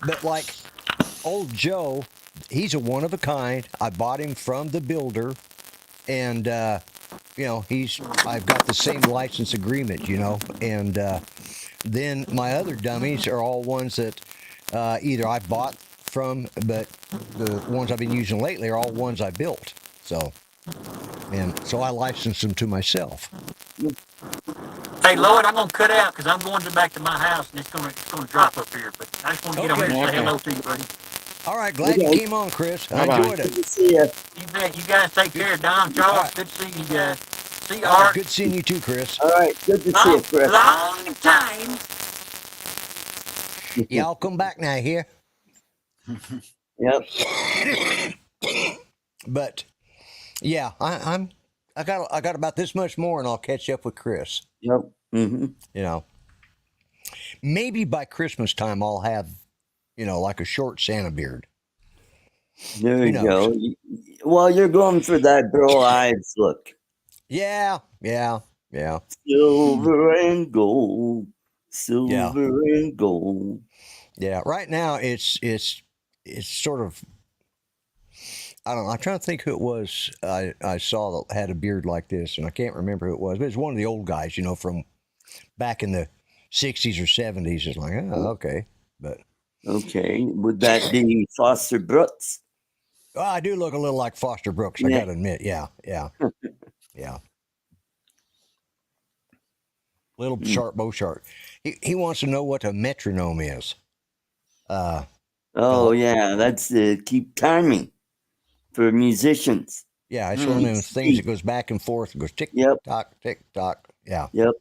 But like old Joe, he's a one of a kind. I bought him from the builder, and you know, I've got the same license agreement, you know, and then my other dummies are all ones that either I bought from, but the ones I've been using lately are all ones I built. So, and so I licensed them to myself. Hey, Lloyd, I'm gonna cut out because I'm going back to my house and it's gonna drop up here. But I just want to get on here and say Okay. hello to you, buddy. All right, glad you Okay. came on, Chris. I Bye-bye. enjoyed Good it. to see you. You bet. You guys take care. Don, Charles, good to see you guys. See you, All right, Art. good seeing you too, Chris. All right. Good to see you, Chris. Long time. Yeah, I'll come back now here. Yep. But yeah, I got about this much more, and I'll catch up with Chris. Yep. Mm-hmm. You know, maybe by Christmas time I'll have, you know, like a short Santa beard. There Who you knows? go. Well, you're going for that Burl Ives look. Yeah. Silver and gold. Silver and gold. Yeah. Right now it's sort of, I don't know. I'm trying to think who it was I saw that had a beard like this, and I can't remember who it was, but it's one of the old guys, you know, from back in the 60s or 70s. It's like, oh, okay. But Okay. Would that be Foster Brooks? well, I do look a little like Foster Brooks, I Yeah. got to admit. Yeah. Yeah. Little sharp bow shark. He wants to know what a metronome is. Oh, yeah. That's the keep timing for musicians. Yeah, it's one of those things that goes back and forth. It goes tick Yep. tock, tick tock. Yeah. Yep.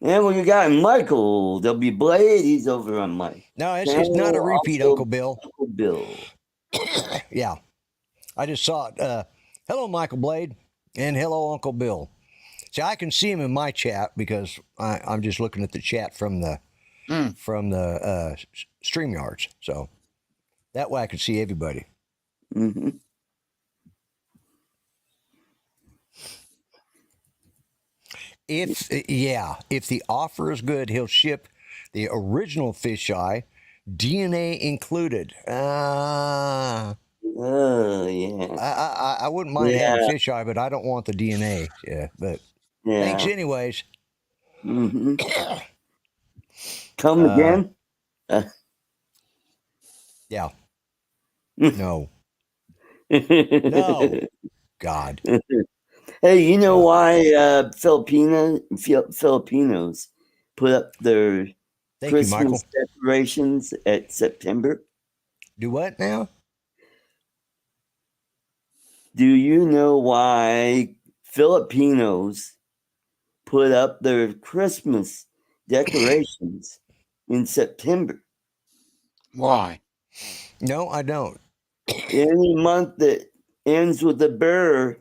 And when you got Michael W. Blade, he's over on Mike. No, it's not a repeat, Also- Uncle Bill. Uncle Bill. Yeah. I just saw it. Hello, Michael Blade, and hello, Uncle Bill. See, I can see him in my chat because I'm just looking at the chat from the StreamYards. So that way I can see everybody. Mm-hmm. If the offer is good, he'll ship the original fisheye, DNA included. Oh, yeah. I wouldn't mind having fisheye, but I don't want the DNA. Yeah, but Yeah. thanks anyways. Mm-hmm. Come again? Yeah. No. No. God. Hey, you know why Filipinos put up their Thank you, Michael. Christmas decorations at September? Do what now? Do you know why Filipinos put up their Christmas decorations in September? Why? No, I don't. Any month that ends with a burr,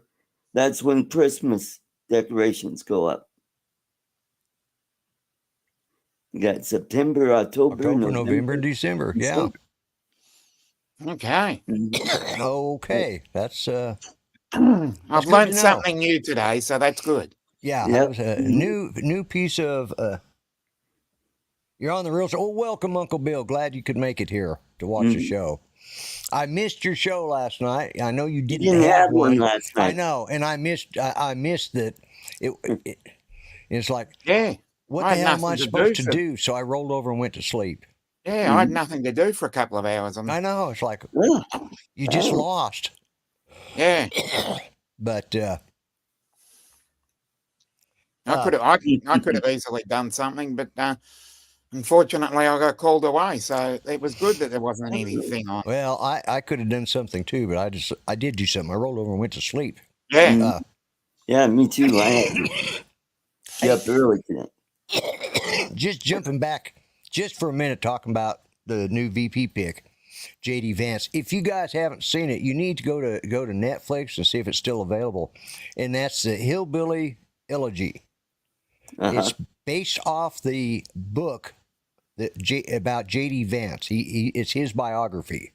that's when Christmas decorations go up. You got September, October, November, and December. Yeah. Okay. Okay. That's I've good to learned know. something new today, so that's good. Yeah, Yep. that was a new piece of. You're on the real show. Oh, welcome, Uncle Bill. Glad you could make it here to watch the show. I missed your show last night. I know you You didn't didn't have have one last I night. know, and I missed that. It's like, Yeah. what I the had hell am I nothing to supposed do to for- do? So I rolled over and went to sleep. Yeah, I had nothing to do for a couple of hours. I know. It's like Oh, you just oh. lost. Yeah. But I could have easily done something, but unfortunately I got called away, so it was good that there wasn't anything on. well, I could have done something too, but I did do something. I rolled over and went to sleep. Yeah. Yeah, me too. I had to get up early today. Just jumping back just for a minute, talking about the new VP pick, JD Vance. If you guys haven't seen it, you need to go to Netflix and see if it's still available. And that's the Hillbilly Elegy. It's based off the book about JD Vance. It's his biography.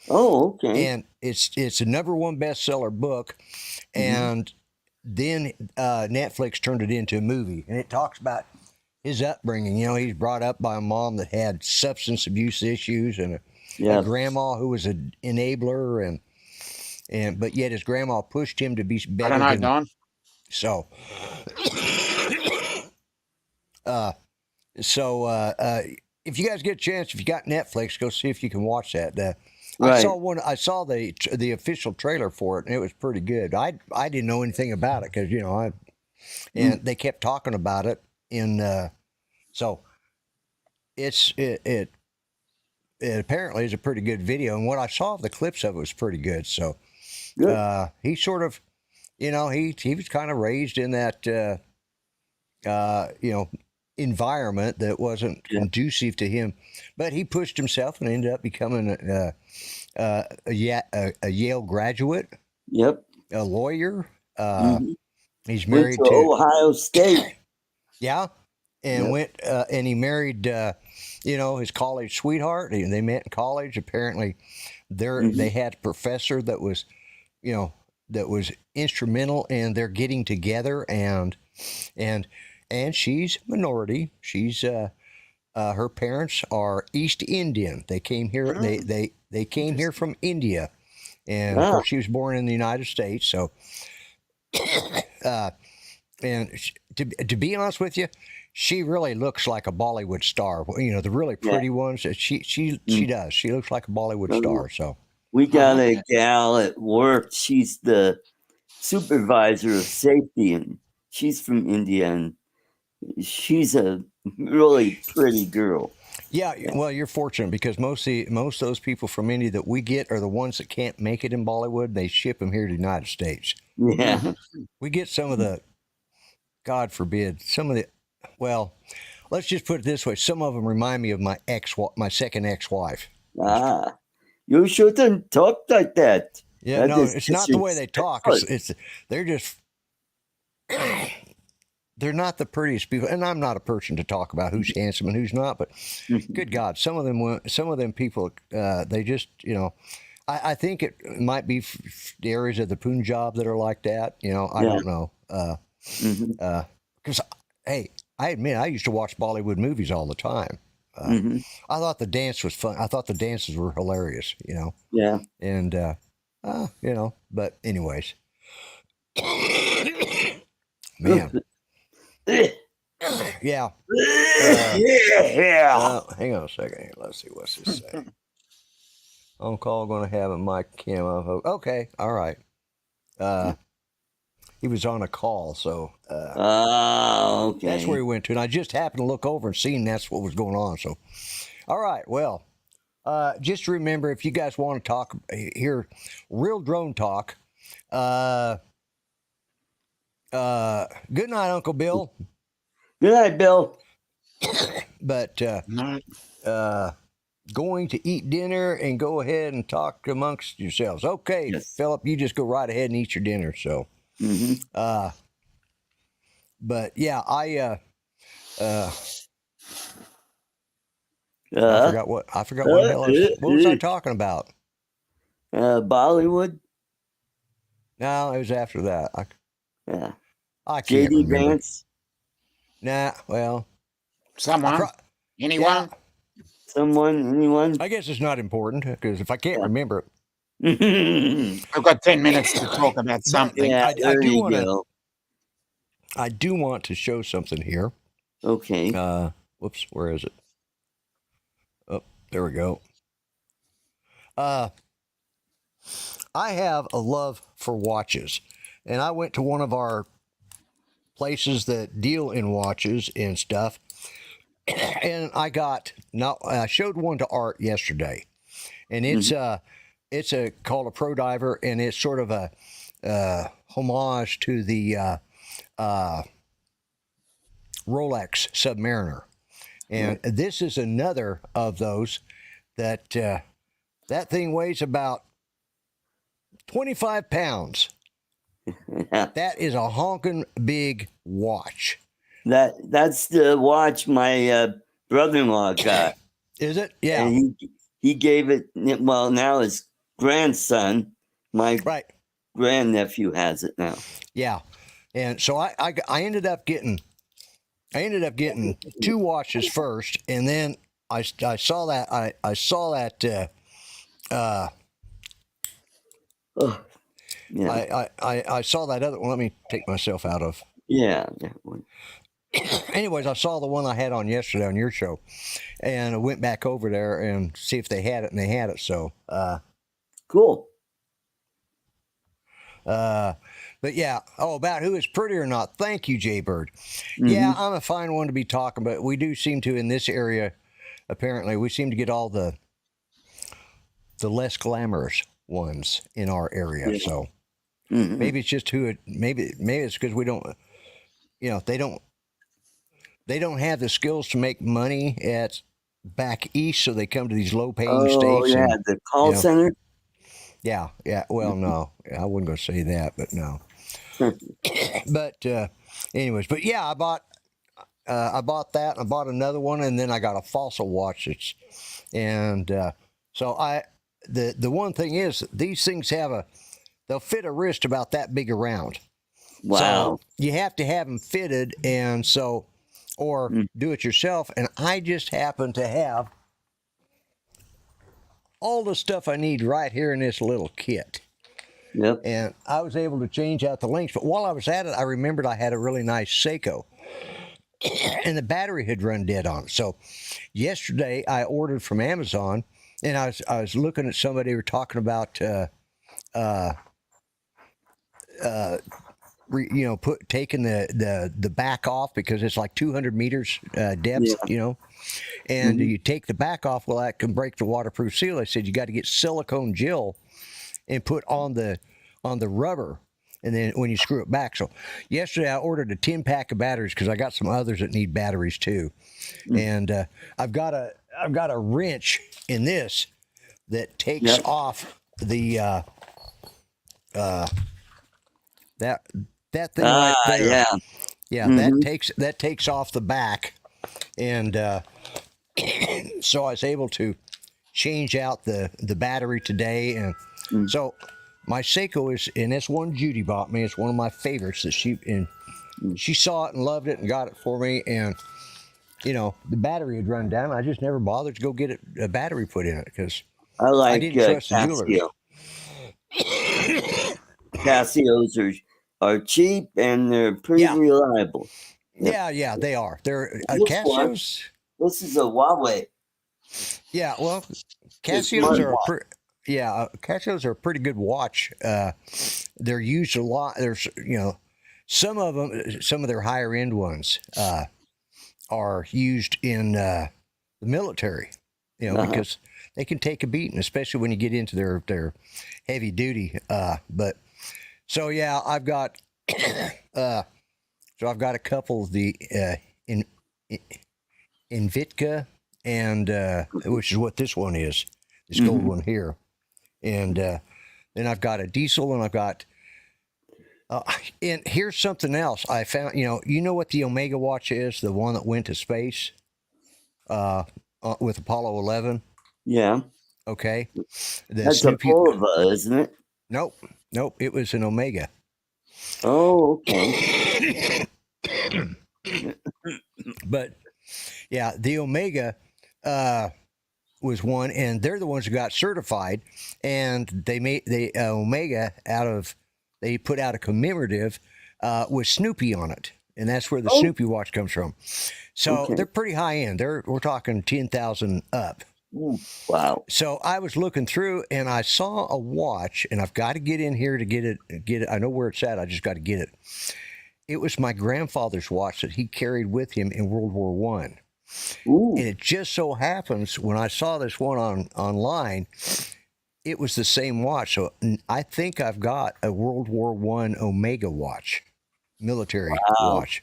Oh, okay. And it's a #1 bestseller book, and then Netflix turned it into a movie, and it talks about his upbringing. You know, he's brought up by a mom that had substance abuse issues, and a grandma who was an enabler, and but yet his grandma pushed him to be I better. don't know, Don. So, if you guys get a chance, if you got Netflix, go see if you can watch that. Right. I saw the official trailer for it, and it was pretty good. I didn't know anything about it because and they kept talking about it so it apparently is a pretty good video, and what I saw of the clips of it was pretty good. So he sort of, he was kind of raised in that environment that wasn't conducive to him, but he pushed himself and ended up becoming a Yale graduate. Yep. A lawyer. He's Went married to to Ohio State. Yeah, and went and he married his college sweetheart. They met in college. Apparently, they had a professor that was instrumental in their getting together, and she's minority. She's her parents are East Indian. They came here. They came here from India, and of course she was born in the United States. So, to be honest with you, she really looks like a Bollywood star. The really pretty ones. She does. She looks like a Bollywood star. So we got a gal at work. She's the supervisor of safety, and she's from India, and she's a really pretty girl. Yeah, well, you're fortunate because most of those people from India that we get are the ones that can't make it in Bollywood. They ship them here to the United States. Yeah. We get some of the, God forbid, well, let's just put it this way. Some of them remind me of my second ex-wife. You shouldn't talk like that. Yeah, no, it's not the way they talk. They're just, they're not the prettiest people. And I'm not a person to talk about who's handsome and who's not, but good God, some of them people, they just, I think it might be the areas of the Punjab that are like that. I don't know. Because, hey, I admit I used to watch Bollywood movies all the time. I thought the dance was fun. I thought the dances were hilarious, Yeah. And, but anyways. Man. Yeah. Hang on a second here. Let's see what's this say. On call, going to have a mic cam off. Okay, all right. He was on a call, so okay. that's where he went to, and I just happened to look over and seen that's what was going on. So, all right, well, just remember if you guys want to hear real drone talk. Good night, Uncle Bill. Good night, Bill. But going to eat dinner and go ahead and talk amongst yourselves. Okay, Yes. Philip, you just go right ahead and eat your dinner. So, but yeah, I forgot what the hell what was I talking about? Bollywood. No, it was after that. Yeah. I can't JD remember. Vance. Nah, well, Someone? Anyone? Anyone? I guess it's not important because if I can't remember it, I've got 10 minutes to talk about something. Yeah, I there do you want to. go. I do want to show something here. Okay. Whoops, where is it? Oh, there we go. I have a love for watches, and I went to one of our places that deal in watches and stuff, and I showed one to Art yesterday, and it's called a Pro Diver, and it's sort of a homage to the Rolex Submariner, and this is another of those that that thing weighs about 25 pounds. That is a honking big watch. That's the watch my brother-in-law got. Is it? Yeah. And he gave it. Well, now his grandson, my grandnephew, has it now. Yeah, and so I ended up getting two watches first, and then I saw that I saw that. Yeah. I saw that other one. Let me take myself out of. Yeah. That one. Anyways, I saw the one I had on yesterday on your show, and I went back over there and see if they had it, and they had it. So cool. But yeah, about who is pretty or not. Thank you, Jay Bird. Yeah, I'm a fine one to be talking, but we do seem to in this area. Apparently, we seem to get all the less glamorous ones in our area. Yeah. So maybe it's just maybe it's because we don't, they don't have the skills to make money at back east, so they come to these low-paying states. Oh yeah, and, the call center. Yeah. Well, no, I wasn't going to say that, but no. But anyways, but yeah, I bought that, and I bought another one, and then I got a fossil watch. So the one thing is, these things they'll fit a wrist about that big around. Wow. So you have to have them fitted, and so, or do it yourself. And I just happen to have all the stuff I need right here in this little kit. Yep. And I was able to change out the links. But while I was at it, I remembered I had a really nice Seiko. And the battery had run dead on it. So yesterday I ordered from Amazon, and I was looking at somebody who were talking about taking the back off, because it's like 200 meters depth, and you take the back off. Well, that can break the waterproof seal. I said you got to get silicone gel and put on the rubber, and then when you screw it back. So yesterday I ordered a 10-pack of batteries, because I got some others that need batteries too. And I've got a wrench in this that takes off the that thing right there. Yeah, that takes off the back, and so I was able to change out the battery today. And so my Seiko is, and this one Judy bought me. It's one of my favorites that she saw it and loved it and got it for me. And the battery had run down. I just never bothered to go get a battery put in it, because I didn't trust the jewelers. Casios are cheap, and they're pretty reliable. Yep. Yeah, they are. They're Casios. This is a Huawei. Yeah, well, Casios are a pretty good watch. They're used a lot. There's some of their higher end ones are used in the military. Because they can take a beating, especially when you get into their heavy duty. But so yeah, I've got a couple of the Invitka and which is what this one is, this gold one here. And then I've got a diesel, and I've got. And here's something else I found. You know what the Omega watch is, the one that went to space, with Apollo 11. Yeah. Okay. That's a Pulova, isn't it? Nope. It was an Omega. Oh, okay. But yeah, the Omega was one, and they're the ones who got certified, and they made the Omega they put out a commemorative with Snoopy on it, and that's where the Snoopy watch comes from. So they're pretty high end. We're talking 10,000 up. Wow. So I was looking through, and I saw a watch, and I've got to get in here to get it. I know where it's at. I just got to get it. It was my grandfather's watch that he carried with him in World War One. And it just so happens when I saw this one online, it was the same watch. So I think I've got a World War One Omega watch, military watch.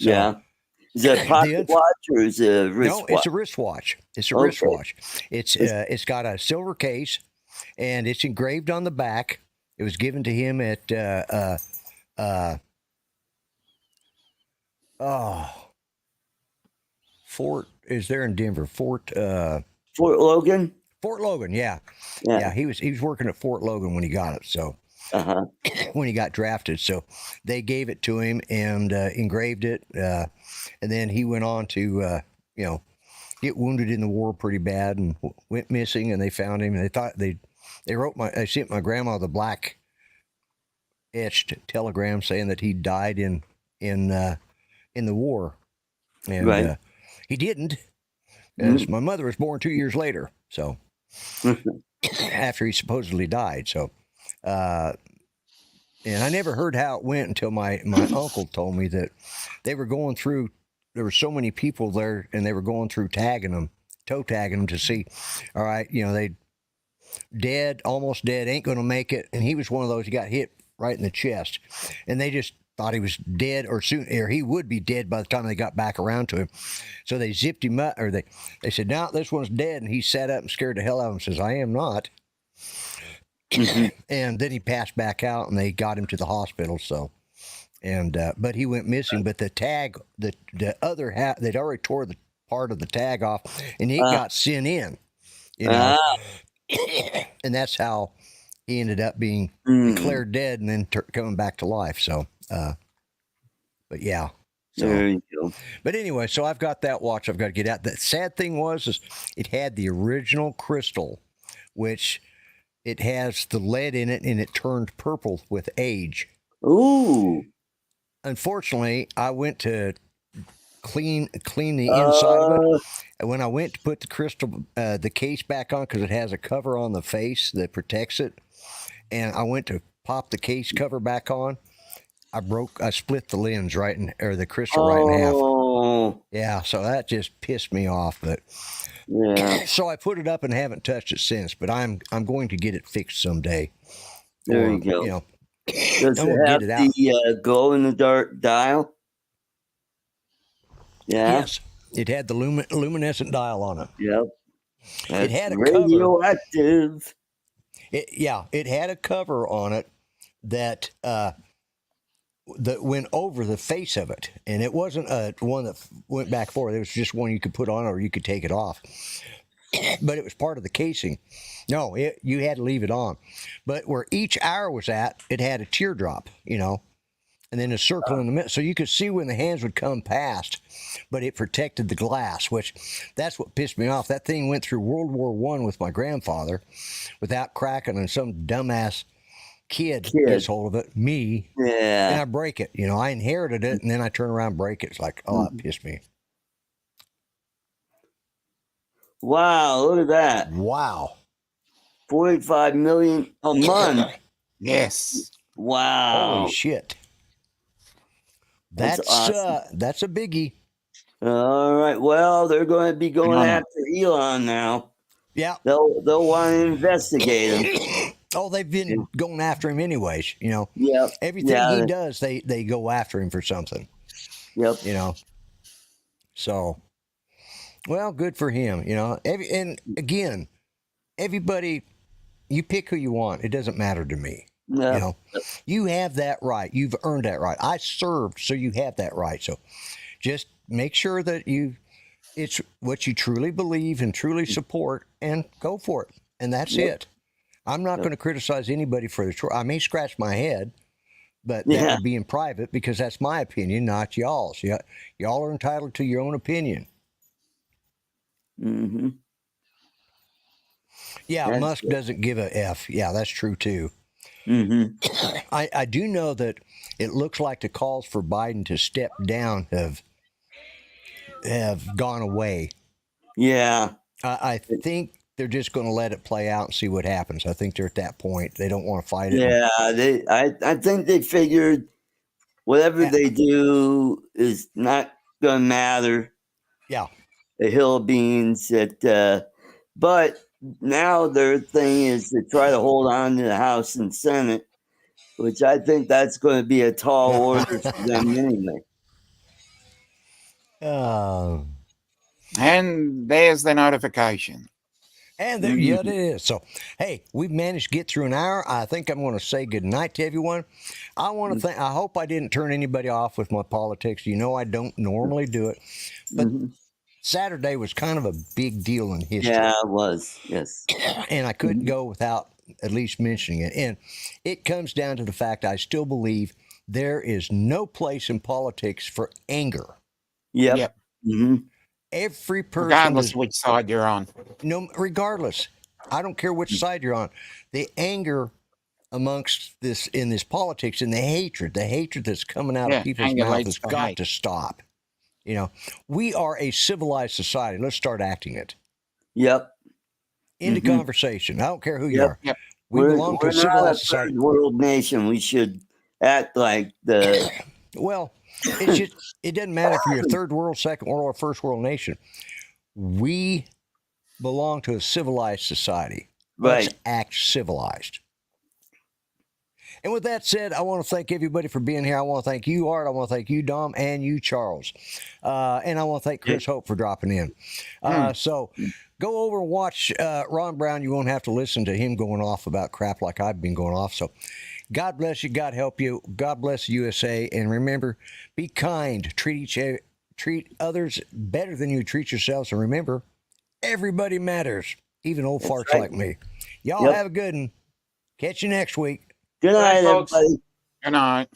So, yeah. Is it a pocket watch or is it a wristwatch? No, it's a wristwatch. It's a wristwatch. It's got a silver case, and it's engraved on the back. It was given to him at Fort is there in Denver. Fort Logan. Fort Logan, yeah. He was working at Fort Logan when he got it. So when he got drafted, so they gave it to him and engraved it, and then he went on to get wounded in the war pretty bad and went missing. And they found him. And they thought they sent my grandma the black etched telegram saying that he died in the war, and he didn't. As my mother was born 2 years later, so after he supposedly died. So, and I never heard how it went until my uncle told me that they were going through. There were so many people there, and they were going through toe tagging them to see. All right, they dead, almost dead, ain't going to make it. And he was one of those. He got hit right in the chest, and they just thought he was dead, or he would be dead by the time they got back around to him. So they zipped him up, or they said, "No, this one's dead." And he sat up and scared the hell out of him. Says, "I am not." And then he passed back out, and they got him to the hospital. So, and but he went missing. But the tag, the other half, they'd already tore the part of the tag off, and it got sent in. And that's how he ended up being declared dead, and then coming back to life. So, but yeah. So, there you go. But anyway, so I've got that watch. I've got to get out. The sad thing is it had the original crystal, which it has the lead in it, and it turned purple with age. Ooh. Unfortunately, I went to clean the inside of it. And when I went to put the crystal, the case back on, because it has a cover on the face that protects it, and I went to pop the case cover back on, I split the lens or the crystal right in half. Yeah, so that just pissed me off. But so I put it up and haven't touched it since. But I'm going to get it fixed someday. There you go. Does it have the glow in the dark dial? Yeah. Yes, it had the luminescent dial on it. Yep. It had a radioactive. It had a cover on it that went over the face of it, and it wasn't one that went back forward. It was just one you could put on, or you could take it off. But it was part of the casing. No, you had to leave it on. But where each hour was at, it had a teardrop, and then a circle in the middle, so you could see when the hands would come past. But it protected the glass, which that's what pissed me off. That thing went through World War I with my grandfather without cracking, and some dumbass kid gets hold of it, me, and I break it. I inherited it, and then I turn around and break it. It's like, that pissed me. Wow, look at that. Wow. 45 million a month. Yes. Wow. Holy shit. That's awesome. That's a biggie. All right. Well, they're going to be going after Elon now. Yeah. They'll want to investigate him. Oh, they've been going after him anyways, Yep. Everything he does, they go after him for something. Yep. So, Well, good for him. And again, everybody, you pick who you want. It doesn't matter to me. Yeah. You have that right. You've earned that right. I served, so you have that right. So just make sure that it's what you truly believe and truly support, and go for it. And that's it. I'm not going to criticize anybody for the choice. I may scratch my head, but that would be in private, because that's my opinion, not y'all's. Y'all are entitled to your own opinion. Mm-hmm. Yeah, That's Musk good. doesn't give a F. Yeah, that's true too. Mm-hmm. I do know that it looks like the calls for Biden to step down have gone away. Yeah. I think they're just going to let it play out and see what happens. I think they're at that point. They don't want to fight it. Yeah. I think they figured whatever they do is not going to matter. Yeah. A hill of beans. But now their thing is to try to hold on to the House and Senate, which I think that's going to be a tall order for them anyway. And there's the notification. And there, yeah, it is. So, hey, we've managed to get through an hour. I think I'm going to say good night to everyone. I want to thank. I hope I didn't turn anybody off with my politics. I don't normally do it, but Saturday was kind of a big deal in history. Yeah, it was. Yes. And I couldn't go without at least mentioning it. And it comes down to the fact I still believe there is no place in politics for anger. Yep. Mm-hmm. Every person, regardless which side you're on. No, regardless, I don't care which side you're on. The anger amongst in this politics, and the hatred that's coming out of people's mouths has got to stop. We are a civilized society. Let's start acting it. Yep. Into conversation. I don't care who you are. Yep. We belong to a civilized society. Third world nation. We should act like the. Well, it doesn't matter if you're a third world, second world, or first world nation. We belong to a civilized society. Let's act civilized. And with that said, I want to thank everybody for being here. I want to thank you, Art. I want to thank you, Dom, and you, Charles. And I want to thank Chris Hope for dropping in. So go over and watch Ron Brown. You won't have to listen to him going off about crap like I've been going off. So God bless you. God help you. God bless USA. And remember, be kind. Treat others better than you treat yourselves. And remember, everybody matters, even old farts like me. Y'all have a good one. Catch you next week. Good night, everybody. Good night.